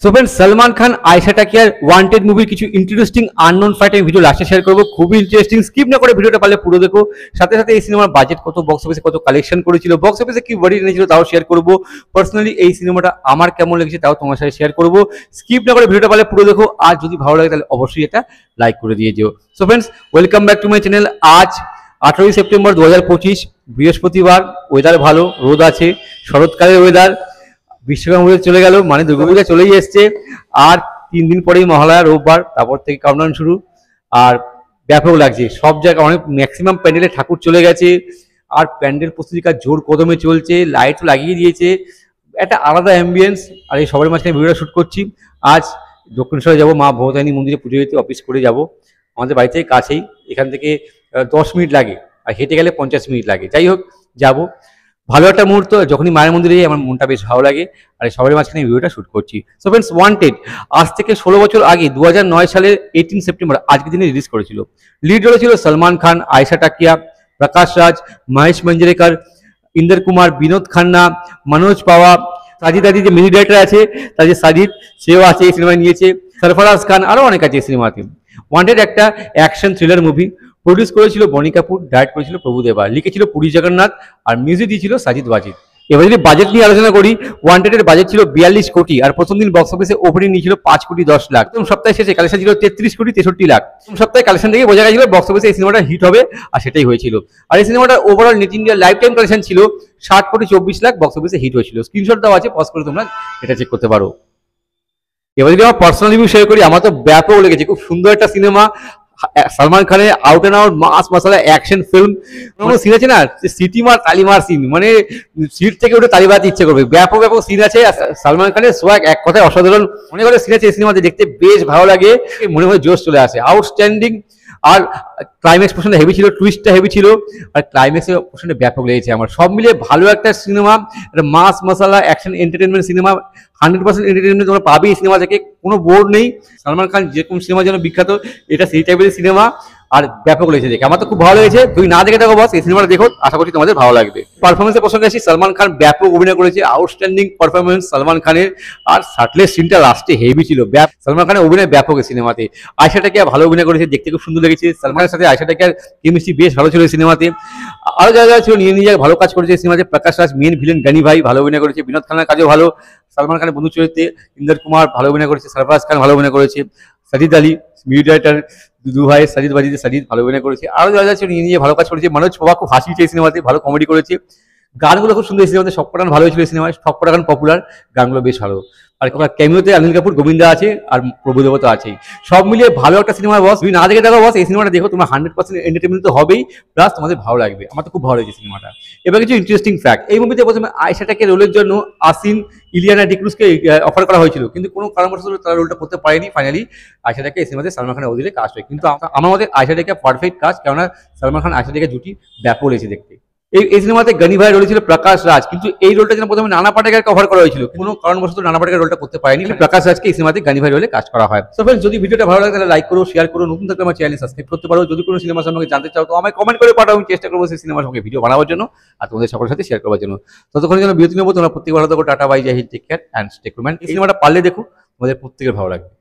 So friends Salman Khan Ayesha टाकियार wanted মুভির কিছু ইন্টারেস্টিং আননোন ফ্যাক্ট আমি ভিডিও লাস্টে শেয়ার করব। খুবই ইন্টারেস্টিং, স্কিপ না করে ভিডিওটা পারলে পুরো দেখো। সাথে সাথে এই সিনেমার বাজেট কত, বক্স অফিসে কত কালেকশন করেছিল, বক্স অফিসে কি ওয়ার্ড এনেছিল তাও শেয়ার করব। পার্সোনালি এই সিনেমাটা আমার কেমন লেগেছে তাও তোমার সাথে শেয়ার করব। স্কিপ না করে ভিডিওটা পারলে পুরো দেখো, আর যদি ভালো লাগে তাহলে অবশ্যই এটা লাইক করে দিয়ে যেও। So friends welcome back to my channel. আজ 18 সেপ্টেম্বর 2025 বৃহস্পতিবার। ওয়েদার ভালো, রোদ আছে, শরৎকালের ওয়েদার। বিশ্বকর্মা চলে গেল, মানে দুর্গাপূজা চলেই এসছে, আর 3 দিন পরেই মহালয়া রোববার, তারপর থেকে কাউন্টডাউন শুরু। আর ব্যাপক লাগছে সব জায়গায়, অনেক ম্যাক্সিমাম প্যান্ডেলে ঠাকুর চলে গেছে, আর প্যান্ডেল প্রস্তুতি কাজ জোর কদমে চলছে, লাইটও লাগিয়ে দিয়েছে, একটা আলাদা অ্যাম্বিয়েন্স। আর এই সবার মাঝখানে ভিডিওটা শ্যুট করছি। আজ দক্ষিণেশ্বরে যাবো, মা ভবতারিণী মন্দিরে পুজো দিতে, অফিস করে যাব। আমাদের বাড়ি থেকে কাছেই, এখান থেকে 10 মিনিট লাগে, আর হেঁটে গেলে 50 মিনিট লাগে। যাই হোক, যাবো। ভালো একটা মুহূর্ত, যখনই মায়ের মন্দিরে যাই আমার মনটা বেশ ভালো লাগে, আর সবার মাঝখানে ভিডিওটা শ্যুট করছি। সো फ्रेंड्स ওয়ান্টেড আজ থেকে 16 বছর আগে 2009 সালের 18 সেপ্টেম্বর আজকের দিনে রিলিজ করেছিল। লিড রোলে ছিল সলমান খান, আয়েশা টাকিয়া, প্রকাশ রাজ, মহেশ মঞ্জরেকর, ইন্দর কুমার, বিনোদ খান্না, মনোজ পাওয়া, সাজিদ আদি যে মিউজিক ডাইরেক্টর আছে তার যে সাজিদ, সেও আছে এই সিনেমায়, নিয়েছে সরফরাজ খান, আরও অনেক আছে এই সিনেমাতে। ওয়ান্টেড একটা অ্যাকশন থ্রিলার মুভি। প্রডিউস করেছিল বনি কাপুর, ডাইরেক্ট করেছিল প্রভুদেবা, লিখেছিল পুরী জগন্নাথ, আর মিউজিক দিয়েছিল সাজিদ ওয়াজিদ। এবার যদি বাজেট নিয়ে আলোচনা করি, ওয়ান্টেডের বাজেট ছিল 42 কোটি, আর প্রথম দিন বক্স অফিসে ওপেনিং নিয়েছিল 5 কোটি 10 লাখ। প্রথম সপ্তাহে শেষে কালেকশন ছিল 33 কোটি 63 লাখ। প্রথম সপ্তাহে কালেকশন থেকে বোঝা গেছিল বক্স অফিসে এই সিনেমাটা হিট হবে, আর সেটাই হয়েছিল। আর এই সিনেমাটার overall net India life time collection ছিল 60 কোটি 24 লাখ, বক্স অফিসে হিট হয়েছিল। স্ক্রিনশট দেওয়া আছে, পজ করে তোমরা এটা চেক করতে পারো। এবার যদি আমার পার্সোনাল রিভিউ শেয়ার করি, আমার তো ব্যাপক লেগেছে, খুব সুন্দর একটা সিনেমা। সলমান খানের out and out mass masala action film. কোনো সিন আছে না, সিটি মার তালি মার সিন, মানে সিট থেকে উঠে তালি বাজাতে ইচ্ছে করবে। ব্যাপক ব্যাপক সিন আছে। সলমান খানের সোয়াগ এক কথায় অসাধারণ। অনেক অনেক সিন আছে এই সিনেমাতে, দেখতে বেশ ভালো লাগে, মনে মনে জোশ চলে আসে। আউটস্ট্যান্ডিং। আর ক্লাইম্যাক্স পোর্শনটা হেভি ছিল, টুইস্টটা হেভি ছিল, আর ক্লাইম্যাক্সের পোর্শনটা ব্যাপক লেগেছে আমার। সব মিলিয়ে ভালো একটা সিনেমা, একটা মাস masala action entertainment cinema. 100% entertainment তোমরা পাবে এই সিনেমা থেকে, কোনো বোর নেই। সলমান খান যেরকম সিনেমার জন্য বিখ্যাত, এটা সেই টাইপের সিনেমা, আর ব্যাপক লেগেছে দেখে। আমার তো খুব ভালো লেগেছে। তুমি না দেখে থাকো বস, এই সিনেমাটা দেখো, আশা করছি তোমাদের ভালো লাগবে। পারফরমেন্সের প্রসঙ্গে আসি, সলমান খান ব্যাপক অভিনয় করেছে, আউটস্ট্যান্ডিং পারফরমেন্স সলমান খানের। আর শার্টলেস সিনটা লাস্টে হেভি ছিল। সলমান খানের অভিনয় ব্যাপক এই সিনেমাতে। আয়েশা টাকিয়া ভালো অভিনয় করেছে, দেখতে খুব সুন্দর লেগেছে। সলমানের সাথে আয়েশা টাকিয়ার কেমিস্ট্রি বেশ ভালো ছিল এই সিনেমাতে। আরো যারা যারা ছিল নিয়ে নিজে ভালো কাজ করেছে এই সিনেমাতে। প্রকাশ রাজ মেন ভিলেন গানি ভাই ভালো অভিনয় করেছে, বিনোদ খান্নার কাজও ভালো। সলমান খানের বন্ধু চরিত্রে ইন্দর কুমার ভালো অভিনয় করেছে, সরফরাজ খান ভালো অভিনয় করেছে, সাজিদ আলী মিউজিক ডাইরেক্টর, দু ভাই সাজিদ ওয়াজিদ, সাজিদ ভালো অভিনয় করেছে। আরো যারা যারা ছিল নিয়ে নিয়ে ভালো কাজ করেছে। মনোজ পাওয়া খুব হাসিছে এই সিনেমাতে, ভালো কমেডি করেছে। গানগুলো খুব সুন্দর এই সিনেমাতে, সবকটা গান ভালো হয়েছিল এই সিনেমায়, সবকটা গান পপুলার, গানগুলো বেশ ভালো। আর ক্যামিওতে অনিল কাপুর, গোবিন্দা আছে, আর প্রভুদেবা তো আছেই। সব মিলিয়ে ভালো একটা সিনেমা বস। তুমি না দেখে থাকো বস, এই সিনেমাটা দেখো, তোমার 100% এন্টারটেনমেন্ট তো হবেই, প্লাস তোমাদের ভালো লাগবে। আমার তো খুব ভালো লেগেছে সিনেমাটা। এবার কিছু ইন্টারেস্টিং ফ্যাক্ট। এই মুভিতে প্রথমে আয়েশা টাকিয়ার রোলের জন্য আসিন, ইলিয়ানা ডিক্রুজকে অফার করা হয়েছিল, কিন্তু কোনো কারণবশত তারা রোলটা করতে পারেনি। ফাইনালি আয়েশা টাকিয়া এই সিনেমাতে সলমান খানের অধীনে কাস্ট হয়, কিন্তু আমার মতে আয়েশা টাকিয়া পারফেক্ট কাজ, কেননা সলমান খান আয়েশা টাকিয়া জুটি ব্যাপক লেগেছে দেখতে। এই সিনেমাতে গানি ভাইয়ের রোল ছিল প্রকাশ রাজ, কিন্তু এই রোলটা যেন প্রথমে নানা পাটেকারকে অফার করা হয়েছিল, কোনো কারণবশত নানা পাটেকার রোলটা করতে পারেনি। প্রকাশ রাজকে এই সিনেমাতে গানি ভাই রোলে কাজ করা হয়। সো फ्रेंड्स যদি ভিডিওটা ভালো লাগে তাহলে লাইক করো, শেয়ার করো, নতুন থাকলে আমার চ্যানেল সাবস্ক্রাইব করতে পারো। যদি কোনো সিনেমা সম্পর্কে জানতে চাও তো আমায় কমেন্ট করে পাঠাও, আমি চেষ্টা করবো সেই সিনেমার সঙ্গে ভিডিও বানাবার জন্য, আর তোমাদের সকলের সাথে শেয়ার করার জন্য। ততক্ষণের জন্য বিরতি নেবো। তোমরা প্রত্যেক ভালো থাকো, tata bye, Jai Hind, take care and stay human. এই সিনেমাটা পারলে দেখো, তোমাদের প্রত্যেকের ভালো লাগবে।